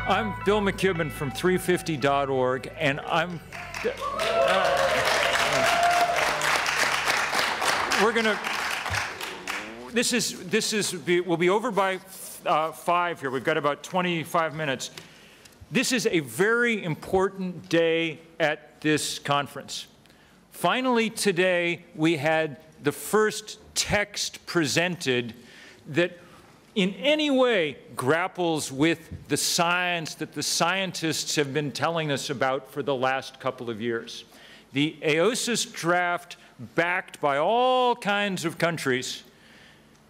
I'm Bill McKibben from 350.org, and we'll be over by 5 here. We've got about 25 minutes. This is a very important day at this conference. Finally, today, we had the first text presented that in any way grapples with the science that the scientists have been telling us about for the last couple of years. The AOSIS draft, backed by all kinds of countries,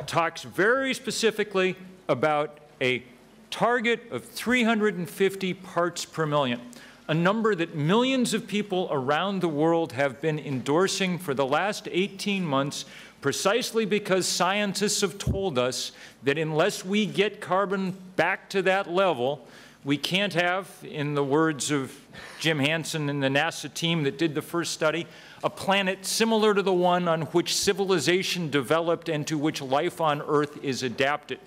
talks very specifically about a target of 350 parts per million, a number that millions of people around the world have been endorsing for the last 18 months, precisely because scientists have told us that unless we get carbon back to that level, we can't have, in the words of Jim Hansen and the NASA team that did the first study, a planet similar to the one on which civilization developed and to which life on Earth is adapted.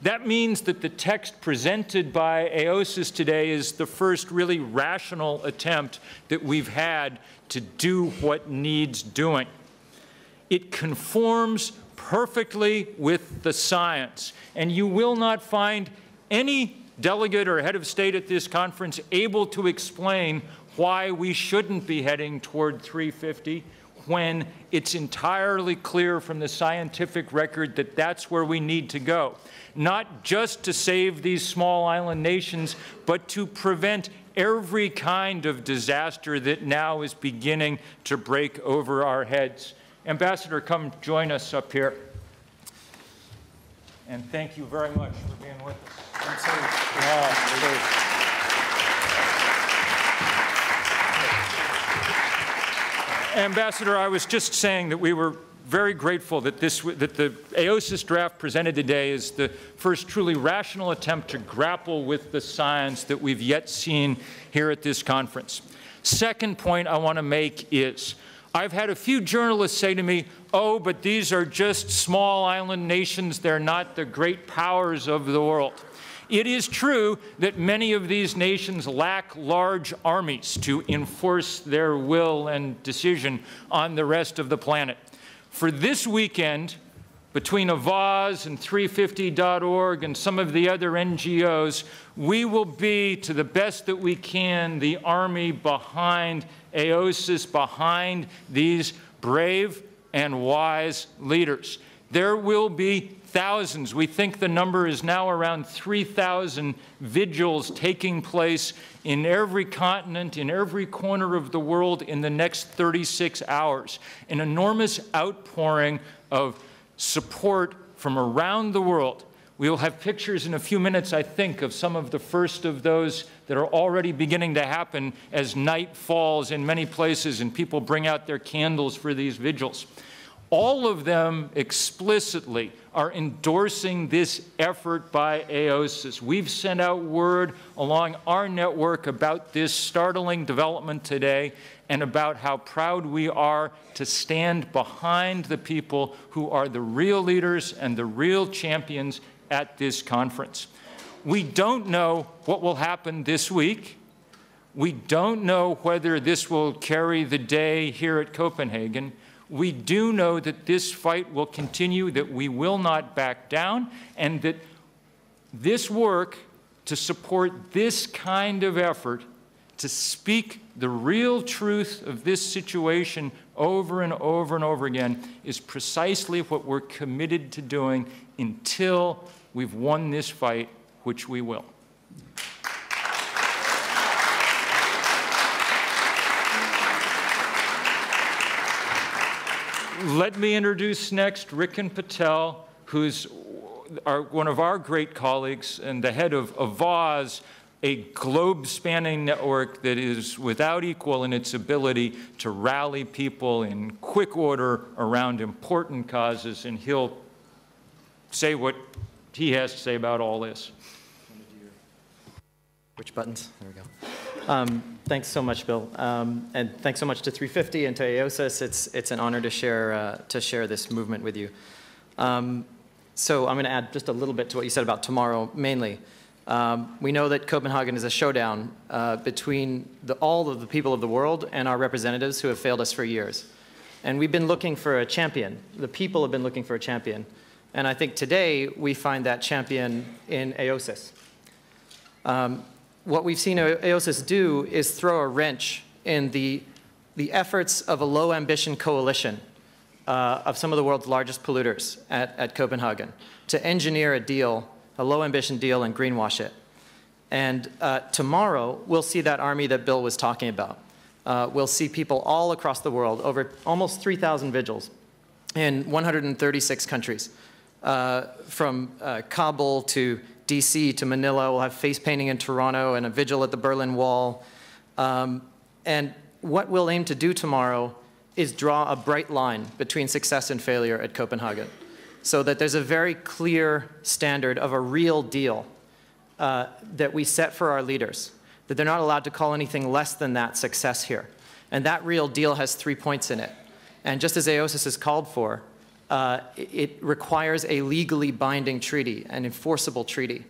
That means that the text presented by AOSIS today is the first really rational attempt that we've had to do what needs doing. It conforms perfectly with the science, and you will not find any delegate or head of state at this conference able to explain why we shouldn't be heading toward 350 when it's entirely clear from the scientific record that that's where we need to go. Not just to save these small island nations, but to prevent every kind of disaster that now is beginning to break over our heads. Ambassador, come join us up here. And thank you very much for being with us. Ambassador, I was just saying that we were very grateful that the AOSIS draft presented today is the first truly rational attempt to grapple with the science that we've yet seen here at this conference. Second point I want to make is, I've had a few journalists say to me, oh, but these are just small island nations. They're not the great powers of the world. It is true that many of these nations lack large armies to enforce their will and decision on the rest of the planet. For this weekend, between Avaaz and 350.org and some of the other NGOs, we will be, to the best that we can, the army behind AOSIS, behind these brave and wise leaders. There will be thousands. We think the number is now around 3,000 vigils taking place in every continent, in every corner of the world in the next 36 hours. An enormous outpouring of support from around the world. We will have pictures in a few minutes, I think, of some of the first of those that are already beginning to happen as night falls in many places and people bring out their candles for these vigils. All of them explicitly are endorsing this effort by AOSIS. We've sent out word along our network about this startling development today and about how proud we are to stand behind the people who are the real leaders and the real champions at this conference. We don't know what will happen this week. We don't know whether this will carry the day here at Copenhagen. We do know that this fight will continue, that we will not back down, and that this work to support this kind of effort, to speak the real truth of this situation over and over and over again, is precisely what we're committed to doing until we've won this fight, which we will. Let me introduce next Rikin Patel, who's one of our great colleagues and the head of Avaaz, a globe-spanning network that is without equal in its ability to rally people in quick order around important causes, and he'll say what he has to say about all this. Which buttons? There we go. Thanks so much, Bill, and thanks so much to 350 and to AOSIS. It's an honor to share this movement with you. So I'm going to add just a little bit to what you said about tomorrow, mainly. We know that Copenhagen is a showdown between all of the people of the world and our representatives who have failed us for years. And we've been looking for a champion. The people have been looking for a champion. And I think today we find that champion in AOSIS. What we've seen AOSIS do is throw a wrench in the efforts of a low-ambition coalition of some of the world's largest polluters at Copenhagen to engineer a deal, a low-ambition deal, and greenwash it. And tomorrow, we'll see that army that Bill was talking about. We'll see people all across the world, over almost 3,000 vigils in 136 countries, from Kabul to DC to Manila. We'll have face painting in Toronto and a vigil at the Berlin Wall. And what we'll aim to do tomorrow is draw a bright line between success and failure at Copenhagen, so that there's a very clear standard of a real deal that we set for our leaders, that they're not allowed to call anything less than that success here. And that real deal has 3 points in it. And just as AOSIS has called for, it requires a legally binding treaty, an enforceable treaty.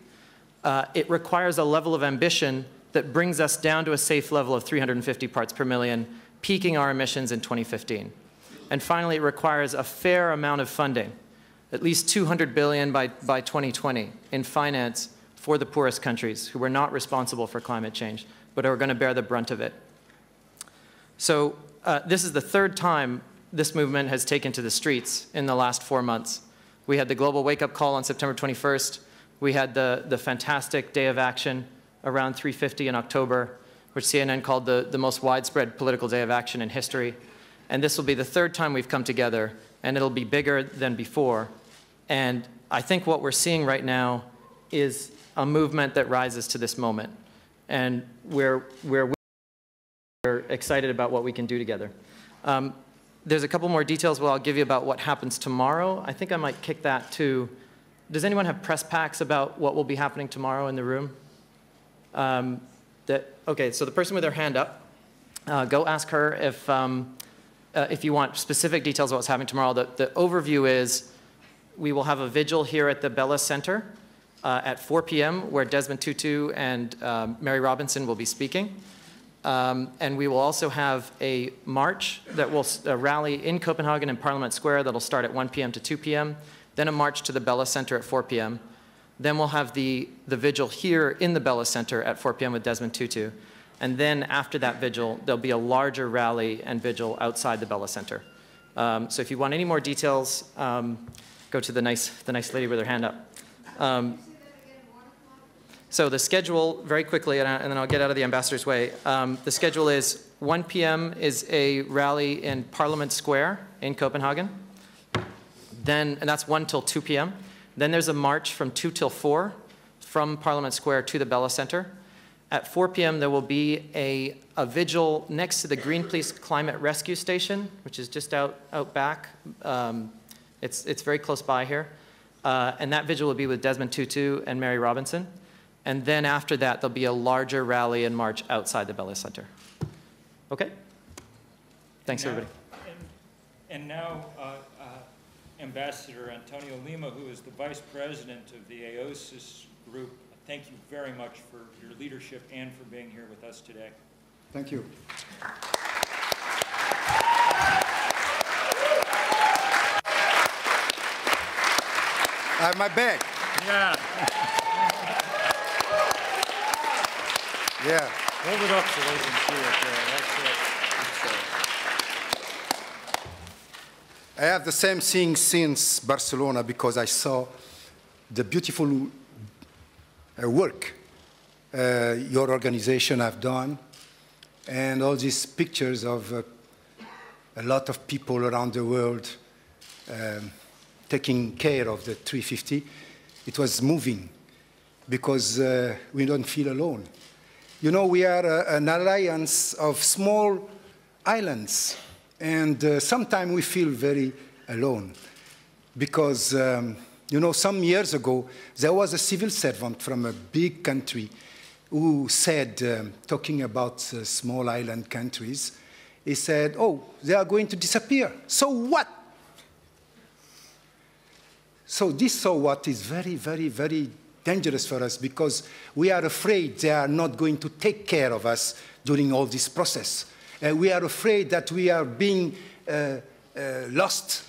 It requires a level of ambition that brings us down to a safe level of 350 parts per million, peaking our emissions in 2015. And finally, it requires a fair amount of funding, at least $200 billion by 2020 in finance for the poorest countries who are not responsible for climate change, but are going to bear the brunt of it. So this is the third time this movement has taken to the streets in the last 4 months. We had the global wake-up call on September 21st. We had the fantastic day of action around 3:50 in October, which CNN called the most widespread political day of action in history. And this will be the third time we've come together, and it'll be bigger than before. And I think what we're seeing right now is a movement that rises to this moment, and we're excited about what we can do together. There's a couple more details I'll give you about what happens tomorrow. I think I might kick that to, does anyone have press packs about what will be happening tomorrow in the room? Okay, so the person with their hand up, go ask her if you want specific details of what's happening tomorrow. The overview is we will have a vigil here at the Bella Center at 4 p.m. where Desmond Tutu and Mary Robinson will be speaking. And we will also have a march that will rally in Copenhagen in Parliament Square that'll start at 1 p.m. to 2 p.m., then a march to the Bella Center at 4 p.m. Then we'll have the vigil here in the Bella Center at 4 p.m. with Desmond Tutu. And then after that vigil, there'll be a larger rally and vigil outside the Bella Center. So if you want any more details, go to the nice lady with her hand up. So the schedule, very quickly, and then I'll get out of the ambassador's way. The schedule is 1 p.m. is a rally in Parliament Square in Copenhagen. And that's 1 till 2 p.m. Then there's a march from 2 till 4 from Parliament Square to the Bella Center. At 4 p.m. there will be a vigil next to the Greenpeace Climate Rescue Station, which is just out back. It's very close by here. And that vigil will be with Desmond Tutu and Mary Robinson. And then after that, there'll be a larger rally and march outside the Bella Center. Okay? Thanks, everybody. And now, Ambassador Antonio Lima, who is the Vice President of the AOSIS group, thank you very much for your leadership and for being here with us today. Thank you. I have my bag. Yeah. Yeah. Hold it up so they can see it there. That's it. I have the same thing since Barcelona because I saw the beautiful work your organization have done and all these pictures of a lot of people around the world taking care of the 350. It was moving because we don't feel alone. You know, we are an alliance of small islands, and sometimes we feel very alone because, you know, some years ago, there was a civil servant from a big country who said, talking about small island countries, he said, oh, they are going to disappear. So what? So this so what is very, very, very dangerous for us because we are afraid they are not going to take care of us during all this process. We are afraid that we are being lost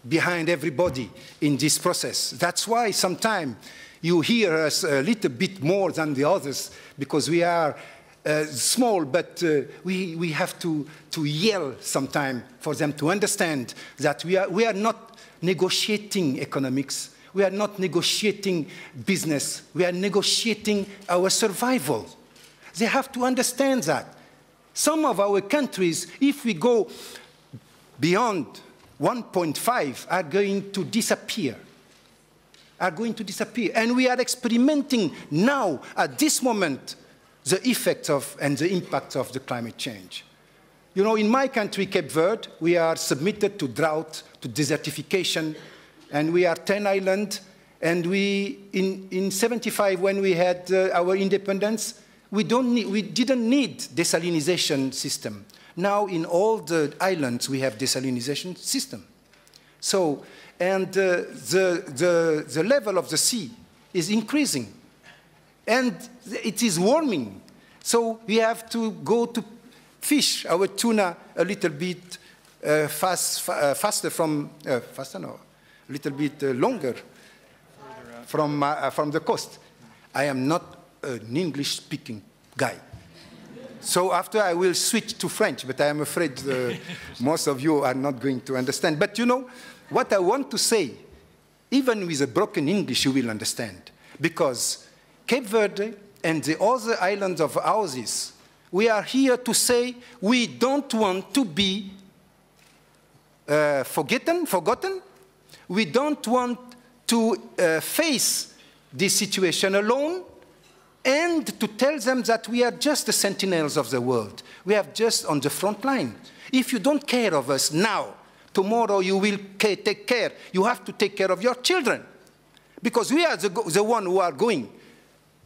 behind everybody in this process. That's why sometimes you hear us a little bit more than the others because we are small, but we have to yell sometimes for them to understand that we are not negotiating economics. We are not negotiating business. We are negotiating our survival. They have to understand that. Some of our countries, if we go beyond 1.5, are going to disappear. And we are experimenting now, at this moment, the effects of and the impact of the climate change. You know, in my country, Cape Verde, we are submitted to drought, to desertification, and we are 10 islands. And we, in 75, when we had our independence, we didn't need desalination system. Now, in all the islands, we have desalination system. So, and the level of the sea is increasing. And it is warming. So we have to go to fish our tuna a little bit faster from, a little bit longer from the coast. I am not an English-speaking guy. So after I will switch to French, but I am afraid most of you are not going to understand. But you know, what I want to say, even with a broken English, you will understand. Because Cape Verde and the other islands of AOSIS, we are here to say we don't want to be forgotten. We don't want to face this situation alone, and to tell them that we are just the sentinels of the world. We are just on the front line. If you don't care of us now, tomorrow you will take care. You have to take care of your children. Because we are the ones who are going.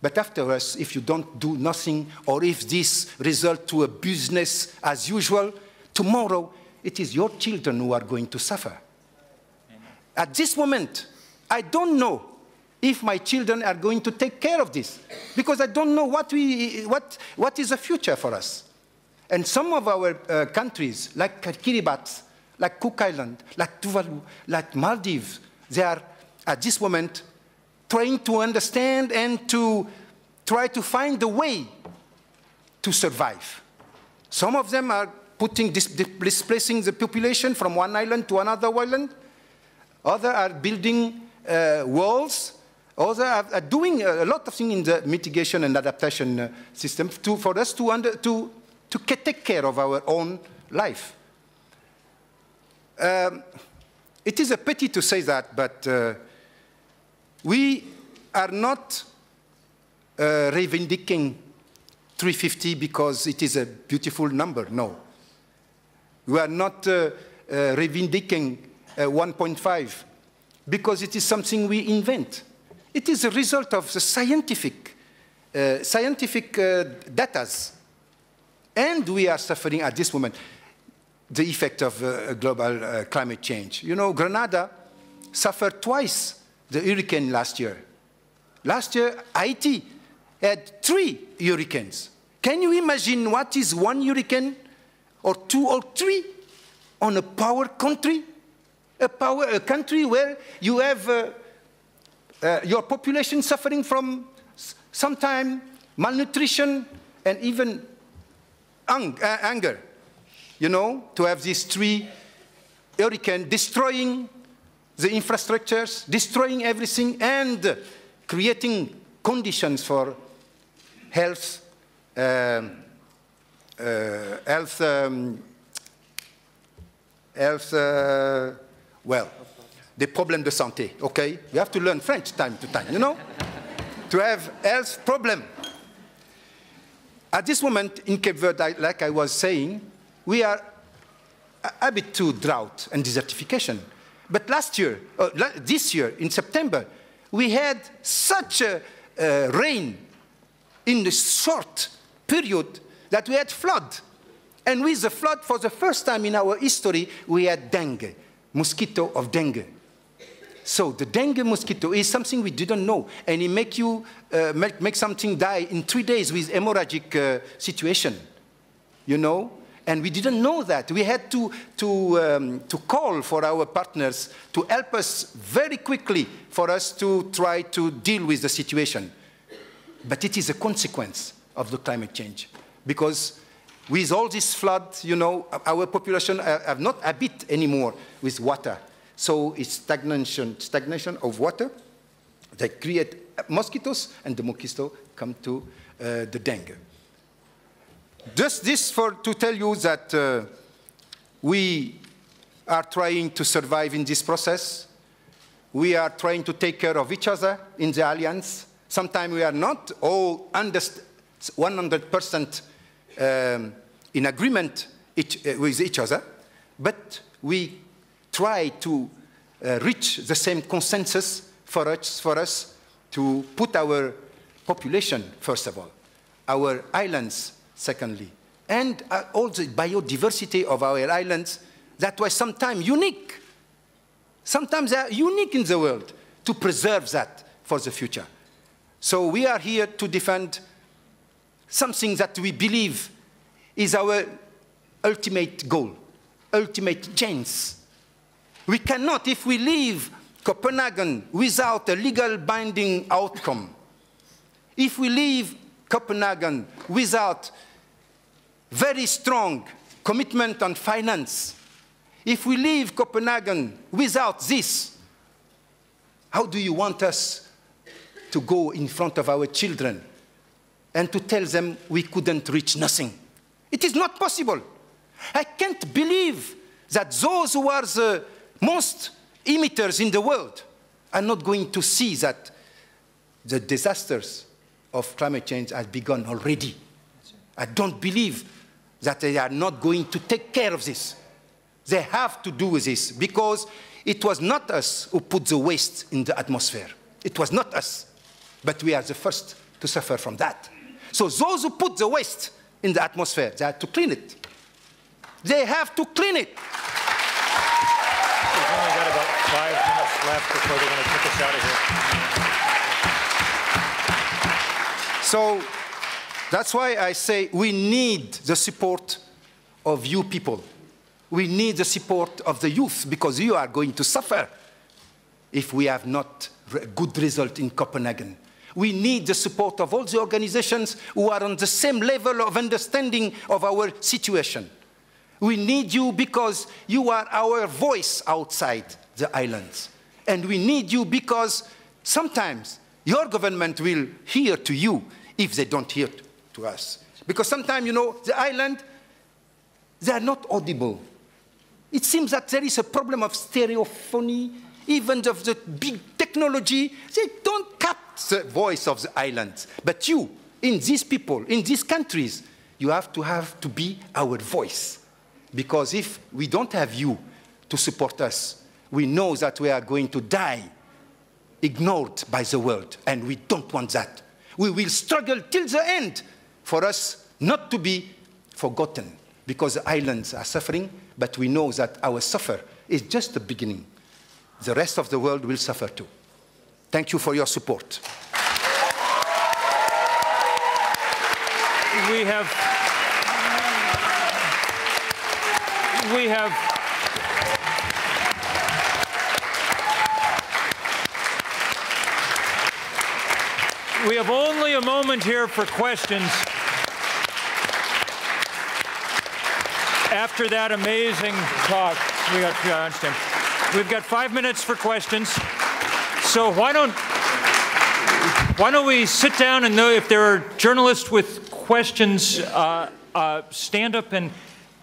But after us, if you don't do nothing, or if this results to a business as usual, tomorrow it is your children who are going to suffer. Amen. At this moment, I don't know if my children are going to take care of this, because I don't know what is the future for us. And some of our countries, like Kiribati, like Cook Island, like Tuvalu, like Maldives, they are, at this moment, trying to understand and to try to find a way to survive. Some of them are displacing the population from one island to another island. Others are building walls. Others are doing a lot of things in the mitigation and adaptation system for us to take care of our own life. It is a pity to say that, but we are not reivindicating 350 because it is a beautiful number, no. We are not reivindicating 1.5 because it is something we invent. It is a result of the scientific data. And we are suffering at this moment the effect of global climate change. You know, Grenada suffered twice the hurricane last year. Last year, Haiti had 3 hurricanes. Can you imagine what is 1 hurricane, or 2 or 3, on a poor country? A country where you have your population suffering from sometimes malnutrition and even hunger. You know, to have these 3 hurricanes destroying the infrastructures, destroying everything, and creating conditions for health, well, the problem de santé, okay? You have to learn French time to time, you know? To have health problem. At this moment in Cape Verde, like I was saying, we are a bit to drought and desertification. But this year, in September, we had such a rain in a short period that we had flood. And with the flood, for the first time in our history, we had dengue, mosquito of dengue. So the dengue mosquito is something we didn't know, and it make you make something die in 3 days with hemorrhagic situation, you know. And we didn't know that. We had to call for our partners to help us very quickly for us to try to deal with the situation. But it is a consequence of the climate change, because with all this flood, you know, our population have not habit anymore with water. So it's stagnation of water that create mosquitoes, and the mosquito come to the dengue. Just this to tell you that we are trying to survive in this process. We are trying to take care of each other in the alliance. Sometimes we are not all 100% in agreement with each other, but we try to reach the same consensus for us to put our population, first of all, our islands, secondly, and all the biodiversity of our islands that was sometimes unique. Sometimes they are unique in the world, to preserve that for the future. So we are here to defend something that we believe is our ultimate goal, ultimate chance. We cannot, if we leave Copenhagen without a legal binding outcome, if we leave Copenhagen without very strong commitment on finance, if we leave Copenhagen without this, how do you want us to go in front of our children and to tell them we couldn't reach nothing? It is not possible. I can't believe that those who are the most emitters in the world are not going to see that the disasters of climate change have begun already. I don't believe that they are not going to take care of this. They have to do with this, because it was not us who put the waste in the atmosphere. It was not us, but we are the first to suffer from that. So those who put the waste in the atmosphere, they have to clean it. They have to clean it. We've only got about 5 minutes left before they're going to kick us out of here. So that's why I say we need the support of you people. We need the support of the youth, because you are going to suffer if we have not a good result in Copenhagen. We need the support of all the organizations who are on the same level of understanding of our situation. We need you because you are our voice outside the islands. And we need you because sometimes your government will hear to you if they don't hear to us. Because sometimes, you know, the island, they are not audible. It seems that there is a problem of stereophony, even of the big technology. They don't capture the voice of the islands. But you, in these people, in these countries, you have to be our voice. Because if we don't have you to support us, we know that we are going to die, ignored by the world, and we don't want that. We will struggle till the end for us not to be forgotten, because the islands are suffering, but we know that our suffer is just the beginning. The rest of the world will suffer too. Thank you for your support. We have only a moment here for questions. After that amazing talk, we've got 5 minutes for questions. So why don't we sit down, and if there are journalists with questions, stand up and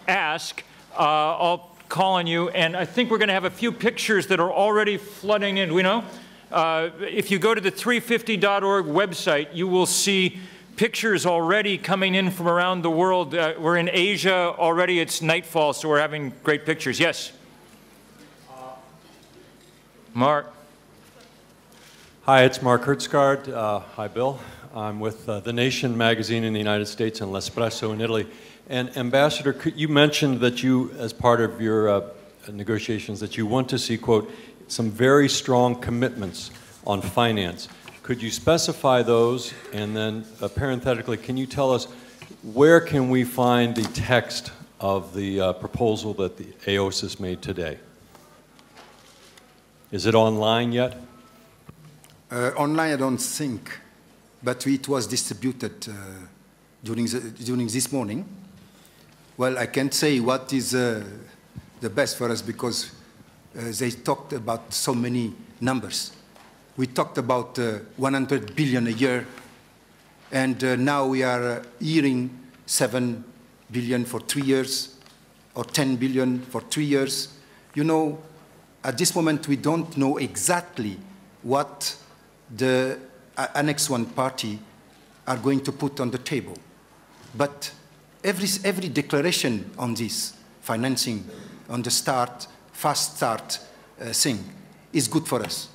ask. I'll call on you, and I think we're going to have a few pictures that are already flooding in. We know, if you go to the 350.org website, you will see pictures already coming in from around the world. We're in Asia already. It's nightfall, so we're having great pictures. Yes? Mark. Hi, it's Mark Hertzgaard. Hi, Bill. I'm with The Nation magazine in the United States and L'Espresso in Italy. And Ambassador, you mentioned that you, as part of your negotiations, that you want to see, quote, some very strong commitments on finance. Could you specify those, and then parenthetically, can you tell us where can we find the text of the proposal that the AOSIS made today? Is it online yet? Online, I don't think, but it was distributed during this morning. Well, I can't say what is the best for us because they talked about so many numbers. We talked about 100 billion a year, and now we are hearing 7 billion for 3 years, or 10 billion for 3 years. You know, at this moment, we don't know exactly what the Annex 1 party are going to put on the table. But every declaration on this financing, on the fast start thing, is good for us.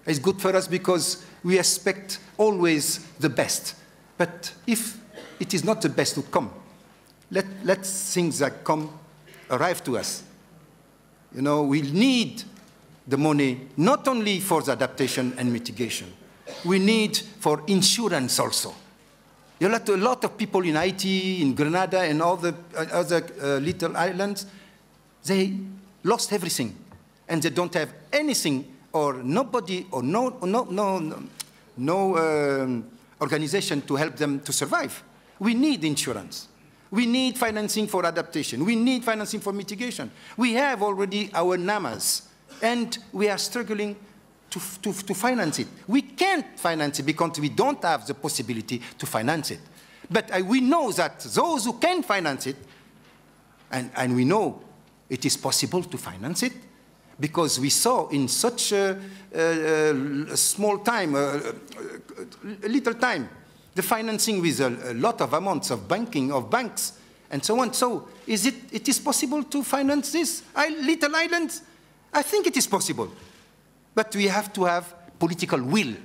It's good for us because we expect always the best. But if it is not the best to come, let things that come arrive to us. You know, we need the money not only for the adaptation and mitigation. We need for insurance also. You know, a lot of people in Haiti, in Grenada, and all the other little islands, they lost everything, and they don't have anything, or nobody, or no organization to help them to survive. We need insurance. We need financing for adaptation. We need financing for mitigation. We have already our NAMAs, and we are struggling to finance it. We can't finance it because we don't have the possibility to finance it. But we know that those who can finance it, and we know it is possible to finance it, because we saw in such a small time, a little time, the financing with a lot of amounts of banking, of banks, and so on. So it is possible to finance this little islands? I think it is possible. But we have to have political will.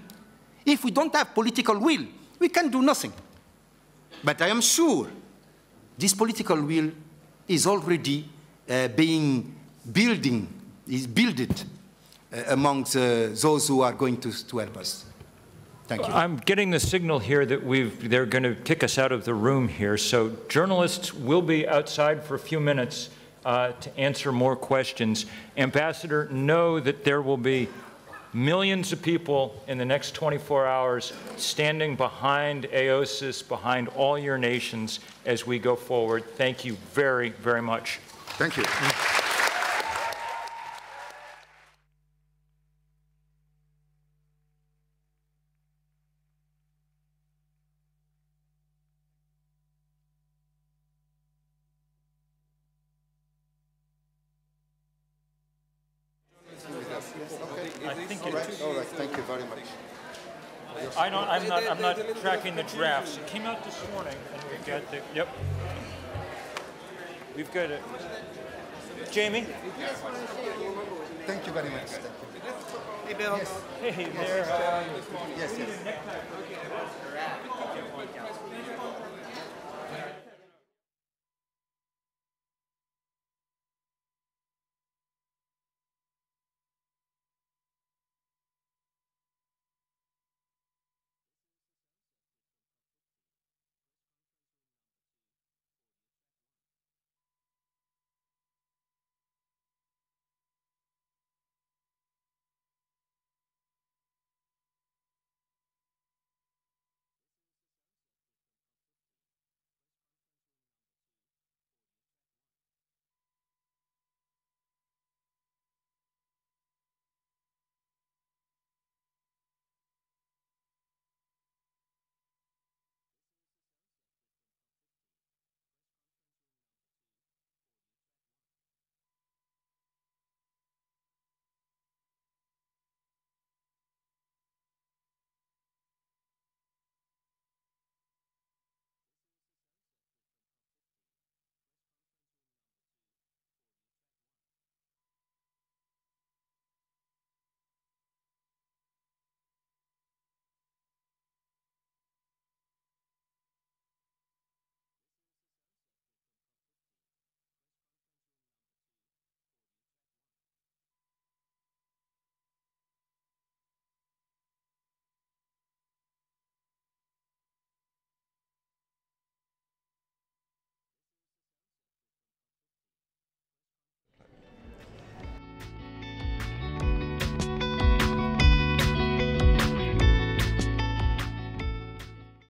If we don't have political will, we can do nothing. But I am sure this political will is already being built amongst those who are going to help us. Thank you. I'm getting the signal here that they're going to kick us out of the room here. So journalists will be outside for a few minutes to answer more questions. Ambassador, know that there will be millions of people in the next 24 hours standing behind AOSIS, behind all your nations as we go forward. Thank you very, very much. Thank you. All right, thank you very much. I'm not tracking the drafts. It came out this morning, and we've got the, yep. We've got it. Jamie? Thank you very much. Hey, Bill. Yes. Hey there. Yes, yes.